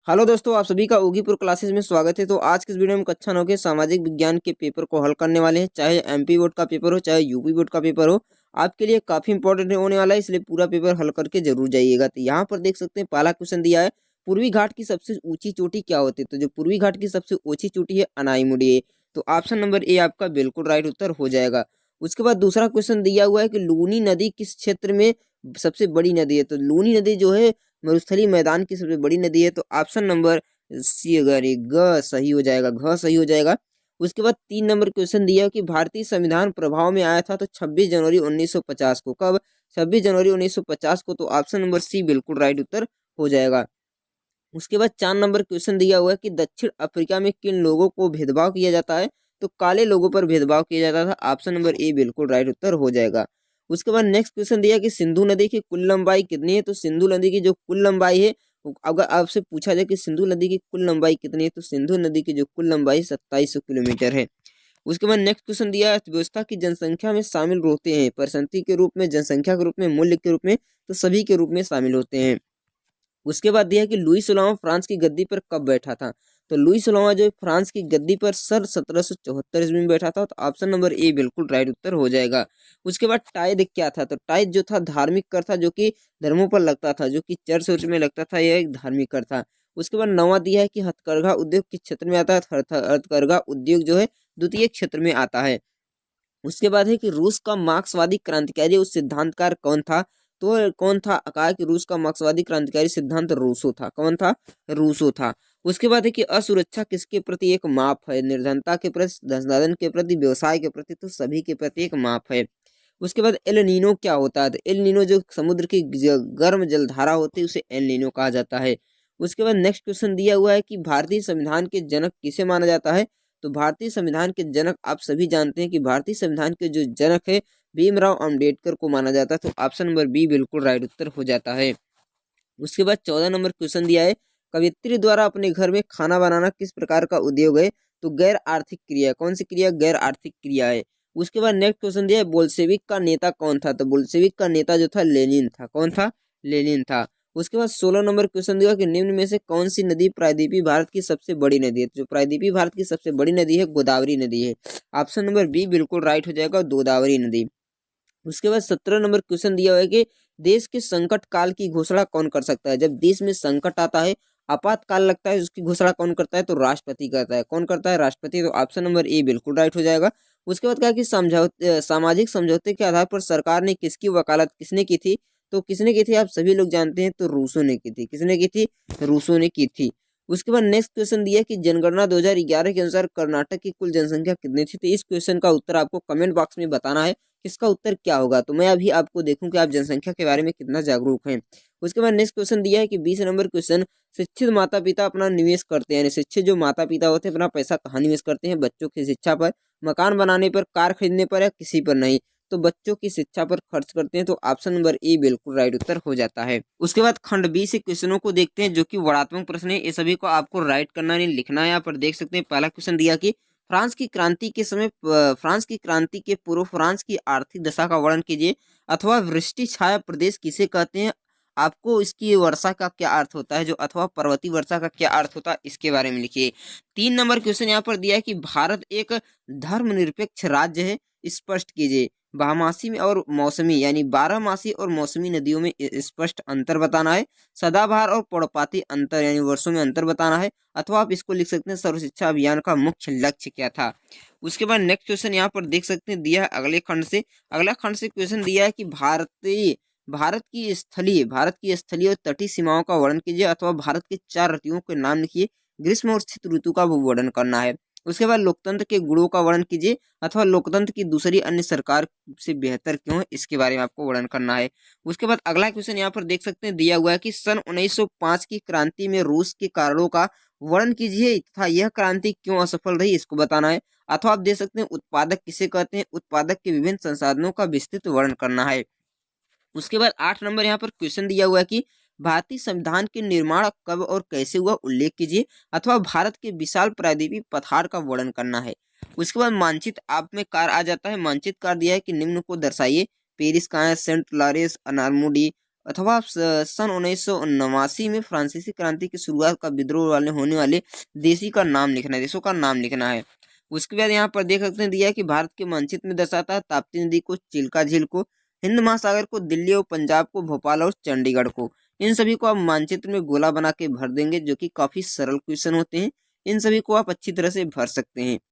Hello दोस्तों, आप सभी का ओगीपुर क्लासेस में स्वागत है। तो आज के इस वीडियो में कक्षा 9 के सामाजिक विज्ञान के पेपर को हल करने वाले हैं। चाहे एमपी बोर्ड का पेपर हो, चाहे यूपी बोर्ड का पेपर हो, आपके लिए काफी इंपॉर्टेंट होने वाला है, इसलिए पूरा पेपर हल करके जरूर जाइएगा। तो यहाँ पर देख सकते हैं, पहला क्वेश्चन दिया है, पूर्वी घाट की सबसे ऊंची चोटी क्या होती है? तो जो पूर्वी घाट की सबसे ऊंची चोटी है, अनाईमुड़ी है। तो ऑप्शन नंबर ए आपका बिल्कुल राइट उत्तर हो जाएगा। उसके बाद दूसरा क्वेश्चन दिया हुआ है कि लूनी नदी किस क्षेत्र में सबसे बड़ी नदी है? तो लूनी नदी जो है मरुस्थलीय मैदान की सबसे बड़ी नदी है। तो ऑप्शन नंबर सी, अगर ये ग सही हो जाएगा, घ सही हो जाएगा। उसके बाद 3 नंबर क्वेश्चन दिया कि भारतीय संविधान प्रभाव में आया था तो 26 जनवरी 1950 को। कब? 26 जनवरी 1950 को। तो ऑप्शन नंबर सी बिल्कुल राइट उत्तर हो जाएगा। उसके बाद 4 नंबर क्वेश्चन दिया हुआ है कि दक्षिण अफ्रीका में किन लोगों को भेदभाव किया जाता है? तो काले लोगों पर भेदभाव किया जाता था। ऑप्शन नंबर ए बिल्कुल राइट उत्तर हो जाएगा। उसके बाद नेक्स्ट क्वेश्चन दिया कि सिंधु नदी की कुल लंबाई कितनी है? तो सिंधु नदी की जो कुल लंबाई है, अगर आपसे पूछा जाए कि सिंधु नदी की कुल लंबाई कितनी है, तो सिंधु नदी की जो कुल लंबाई 2700 किलोमीटर है। उसके बाद नेक्स्ट क्वेश्चन दिया है, अर्थव्यवस्था की जनसंख्या में शामिल होते हैं परसेंटी के रूप में, जनसंख्या के रूप में, मूल्य के रूप में, तो सभी के रूप में शामिल होते हैं। उसके बाद दिया है कि लुई सोलहवां फ्रांस की गद्दी पर कब बैठा था? तो लुई सोलहवां जो फ्रांस की गद्दी पर सन 1774 ईस्वी में बैठा था। तो ऑप्शन नंबर ए बिल्कुल राइट उत्तर हो जाएगा। उसके बाद टाइद क्या था? तो टाइद जो था धार्मिक कर था, जो कि धर्मों पर लगता था, जो कि चर्च वर्च में लगता था। यह एक धार्मिक कर था। उसके बाद 9वां दिया है कि हथकरघा उद्योग किस क्षेत्र में आता है? हथकरघा उद्योग जो है द्वितीय क्षेत्र में आता है। उसके बाद है कि रूस का मार्क्सवादी क्रांतिकारी उस सिद्धांतकार कौन था? तो कौन था? कहा कि रूस का मार्क्सवादी क्रांतिकारी सिद्धांत रूसो था। कौन था? रूसो था। उसके बाद है कि असुरक्षा किसके प्रति एक माप है? निर्धनता के प्रति, संसाधन के प्रति, व्यवसाय के प्रति, तो सभी के प्रति एक माप है। उसके बाद एल नीनो क्या होता है? तो एल नीनो जो समुद्र की गर्म जलधारा होती है, उसे एल नीनो कहा जाता है। उसके बाद नेक्स्ट क्वेश्चन दिया हुआ है कि भारतीय संविधान के जनक किसे माना जाता है? तो भारतीय संविधान के जनक आप सभी जानते हैं कि भारतीय संविधान के जो जनक है भीमराव अंबेडकर को माना जाता है। तो ऑप्शन नंबर बी बिल्कुल राइट उत्तर हो जाता है। उसके बाद 14 नंबर क्वेश्चन दिया है, कवियत्री द्वारा अपने घर में खाना बनाना किस प्रकार का उद्योग है? तो गैर आर्थिक क्रिया। कौन सी क्रिया? गैर आर्थिक क्रिया है। उसके बाद नेक्स्ट क्वेश्चन दिया है, बोल्शेविक का नेता कौन था? तो बोल्शेविक का नेता जो था लेनिन था। कौन था? लेनिन था। उसके बाद 16 नंबर क्वेश्चन दिया कि निम्न में से कौन सी नदी प्रायद्वीपीय भारत की सबसे बड़ी नदी है? जो प्रायद्वीपीय भारत की सबसे बड़ी नदी है, गोदावरी नदी है। ऑप्शन नंबर बी बिल्कुल राइट हो जाएगा, गोदावरी नदी। उसके बाद 17 नंबर क्वेश्चन दिया हुआ है कि देश के संकट काल की घोषणा कौन कर सकता है? जब देश में संकट आता है, आपातकाल लगता है, उसकी घोषणा कौन करता है? तो राष्ट्रपति करता है। कौन करता है? राष्ट्रपति। तो ऑप्शन नंबर ए बिल्कुल राइट हो जाएगा। उसके बाद कहा कि समझौते, सामाजिक समझौते के आधार पर सरकार ने किसकी वकालत किसने की थी? तो किसने की थी? आप सभी लोग जानते हैं, तो रूसो ने की थी। किसने की थी? रूसो ने की थी। उसके बाद नेक्स्ट क्वेश्चन दिया कि जनगणना 2011 के अनुसार कर्नाटक की कुल जनसंख्या कितनी थी? तो इस क्वेश्चन का उत्तर आपको कमेंट बॉक्स में बताना है, इसका उत्तर क्या होगा। तो मैं अभी आपको देखूं कि आप जनसंख्या के बारे में कितना जागरूक हैं। उसके बाद नेक्स्ट क्वेश्चन दिया है कि 20 नंबर क्वेश्चन, शिक्षित माता पिता अपना निवेश करते हैं, यानी शिक्षित जो माता पिता होते हैं अपना पैसा कहाँ निवेश करते हैं? बच्चों की शिक्षा पर, मकान बनाने पर, कार खरीदने पर, या किसी पर नहीं? तो बच्चों की शिक्षा पर खर्च करते हैं। तो ऑप्शन नंबर ए बिल्कुल राइट उत्तर हो जाता है। उसके बाद खंड बी से क्वेश्चनों को देखते हैं, जो कि वर्णात्मक प्रश्न है। ये सभी को आपको राइट करना नहीं, लिखना है। यहाँ पर देख सकते हैं, पहला क्वेश्चन दिया कि फ्रांस की क्रांति के समय, फ्रांस की क्रांति के पूर्व फ्रांस की आर्थिक दशा का वर्णन कीजिए, अथवा वृष्टि छाया प्रदेश किसे कहते हैं? आपको इसकी वर्षा का क्या अर्थ होता है, जो अथवा पर्वतीय वर्षा का क्या अर्थ होता है, इसके बारे में लिखिए। 3 नंबर क्वेश्चन यहाँ पर दिया है कि भारत एक धर्मनिरपेक्ष राज्य है, स्पष्ट कीजिए। बारहमासी में और मौसमी, यानी 12 मासी और मौसमी नदियों में स्पष्ट अंतर बताना है। सदाबहार और पर्णपाती अंतर, यानी वर्षों में अंतर बताना है। अथवा आप इसको लिख सकते हैं, सर्व शिक्षा अभियान का मुख्य लक्ष्य क्या था। उसके बाद नेक्स्ट क्वेश्चन यहाँ पर देख सकते हैं, दिया है अगले खंड से। अगला खंड से क्वेश्चन दिया है कि भारत की स्थलीय और तटीय सीमाओं का वर्णन कीजिए, अथवा भारत के 4 ऋतुओं के नाम लिखिए, ग्रीष्म और शीत ऋतु का वो वर्णन करना है। उसके बाद लोकतंत्र के गुणों का वर्णन कीजिए, अथवा लोकतंत्र की दूसरी अन्य सरकार से बेहतर क्यों है, इसके बारे में आपको वर्णन करना है। उसके बाद अगला क्वेश्चन यहाँ पर देख सकते हैं, दिया हुआ है कि सन 1905 की क्रांति में रूस के कारणों का वर्णन कीजिए, तथा यह क्रांति क्यों असफल रही, इसको बताना है। अथवा आप दे सकते हैं, उत्पादक किसे कहते हैं, उत्पादक के विभिन्न संसाधनों का विस्तृत वर्णन करना है। उसके बाद 8 नंबर यहाँ पर क्वेश्चन दिया हुआ है कि भारतीय संविधान के निर्माण कब और कैसे हुआ, उल्लेख कीजिए, अथवा भारत के विशाल प्रायद्वीपीय पठार का वर्णन करना है। उसके बाद मानचित्र आप में कार आ जाता है। मानचित्र कार दिया है कि निम्न को दर्शाइए, पेरिस कहाँ है, सेंट लॉरेंस, अनारमुडी, अथवा सन 1989 में फ्रांसीसी क्रांति की शुरुआत का विद्रोह वाले होने वाले देशों का नाम लिखना है। उसके बाद यहाँ पर देख सकते हैं दिया है कि भारत के मानचित्र में दर्शाता है ताप्ती नदी को, चिल्का झील को, हिंद महासागर को, दिल्ली और पंजाब को, भोपाल और चंडीगढ़ को। इन सभी को आप मानचित्र में गोला बना के भर देंगे, जो कि काफी सरल क्वेश्चन होते हैं। इन सभी को आप अच्छी तरह से भर सकते हैं।